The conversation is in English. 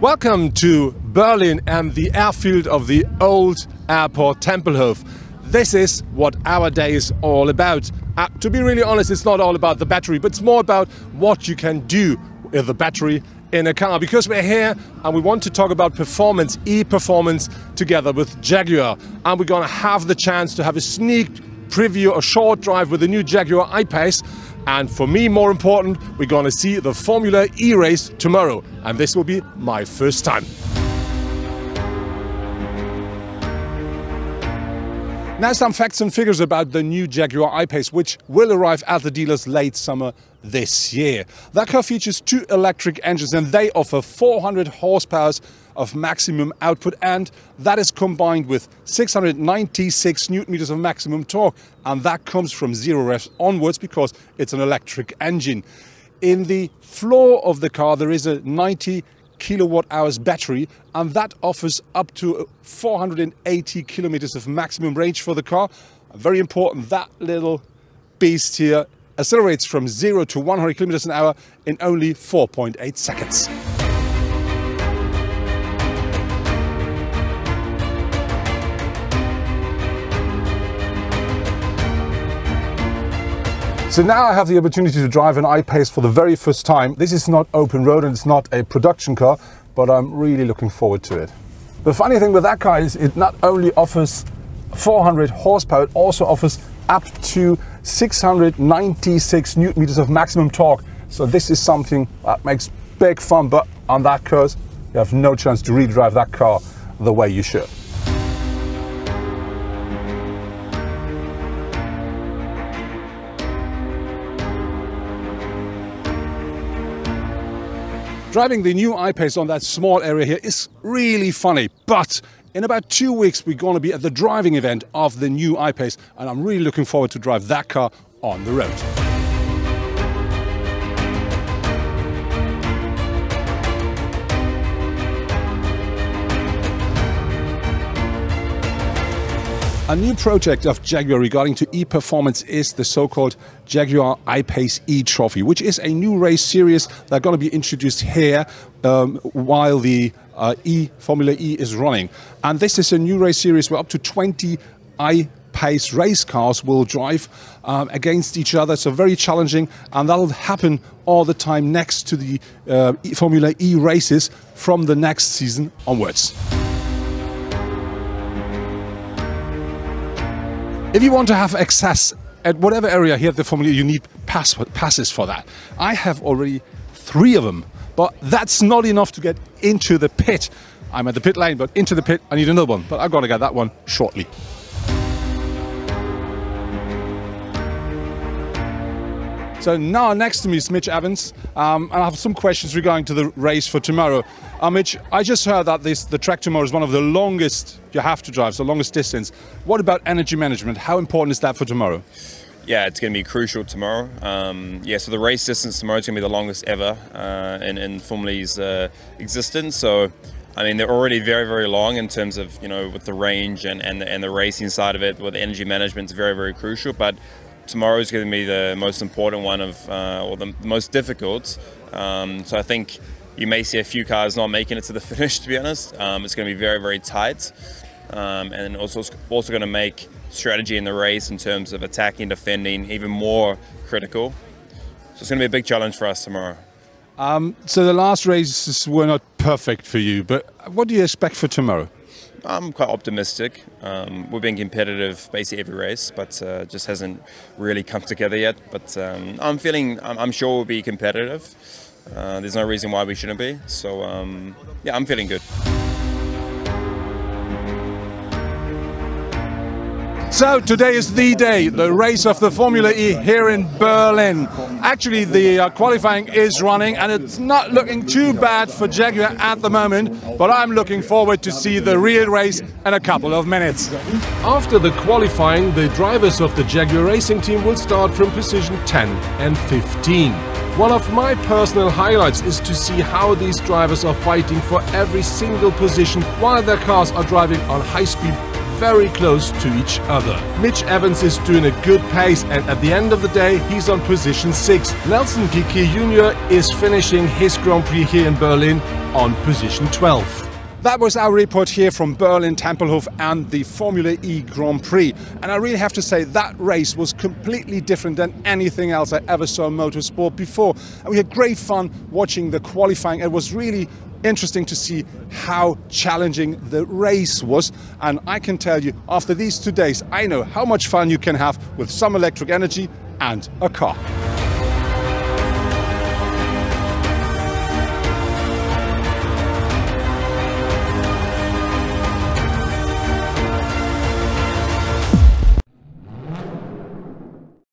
Welcome to Berlin and the airfield of the old airport Tempelhof. This is what our day is all about. To be really honest, it's not all about the battery, but it's more about what you can do with the battery in a car, because we're here and we want to talk about performance, e-performance, together with Jaguar. And we're going to have the chance to have a sneak preview, a short drive with the new Jaguar I-Pace. And for me, more important, we're going to see the Formula E race tomorrow. And this will be my first time. Now some facts and figures about the new Jaguar I-Pace, which will arrive at the dealers late summer this year. That car features two electric engines and they offer 400 horsepower of maximum output, and that is combined with 696 Newton meters of maximum torque, and that comes from 0 revs onwards because it's an electric engine. In the floor of the car there is a 90 kilowatt hours battery, and that offers up to 480 kilometers of maximum range for the car. Very important, that little beast here accelerates from 0 to 100 kilometers an hour in only 4.8 seconds. So now I have the opportunity to drive an I-Pace for the very first time. This is not open road and it's not a production car, but I'm really looking forward to it. The funny thing with that car is it not only offers 400 horsepower, it also offers up to 696 Newton meters of maximum torque. So this is something that makes big fun, but on that course, you have no chance to really drive that car the way you should. Driving the new I-Pace on that small area here is really funny, but in about 2 weeks we're going to be at the driving event of the new I-Pace, and I'm really looking forward to drive that car on the road. A new project of Jaguar regarding to e-performance is the so-called Jaguar I-Pace E-Trophy, which is a new race series that's going to be introduced here while the Formula E is running. And this is a new race series where up to 20 I-Pace race cars will drive against each other. So very challenging, and that'll happen all the time next to the Formula E races from the next season onwards. If you want to have access at whatever area here at the Formula E, you need passes for that. I have already 3 of them, but that's not enough to get into the pit. I'm at the pit lane, but into the pit I need another one, but I've got to get that one shortly. So now next to me is Mitch Evans, and I have some questions regarding to the race for tomorrow. Mitch, I just heard that the track tomorrow is one of the longest you have to drive, so longest distance. What about energy management? How important is that for tomorrow? Yeah, it's going to be crucial tomorrow. So the race distance tomorrow is going to be the longest ever in Formula E's existence. So, I mean, they're already very, very long in terms of, you know, with the range and the racing side of it, with the energy management is very, very crucial. But tomorrow is going to be the most important one of, or the most difficult. So I think you may see a few cars not making it to the finish, to be honest. It's going to be very, very tight. And also going to make strategy in the race in terms of attacking, defending, even more critical. So it's going to be a big challenge for us tomorrow. So the last races were not perfect for you, but what do you expect for tomorrow? I'm quite optimistic. We've been competitive basically every race, but just hasn't really come together yet. But I'm sure we'll be competitive. There's no reason why we shouldn't be. So yeah, I'm feeling good. So today is the day, the race of the Formula E here in Berlin. Actually, the qualifying is running and it's not looking too bad for Jaguar at the moment, but I'm looking forward to see the real race in a couple of minutes. After the qualifying, the drivers of the Jaguar racing team will start from position 10 and 15. One of my personal highlights is to see how these drivers are fighting for every single position while their cars are driving on high speed very close to each other. Mitch Evans is doing a good pace, and at the end of the day he's on position 6. Nelson Piquet Jr. is finishing his Grand Prix here in Berlin on position 12. That was our report here from Berlin, Tempelhof and the Formula E Grand Prix. And I really have to say that race was completely different than anything else I ever saw in motorsport before. And we had great fun watching the qualifying. It was really interesting to see how challenging the race was. And I can tell you, after these 2 days, I know how much fun you can have with some electric energy and a car.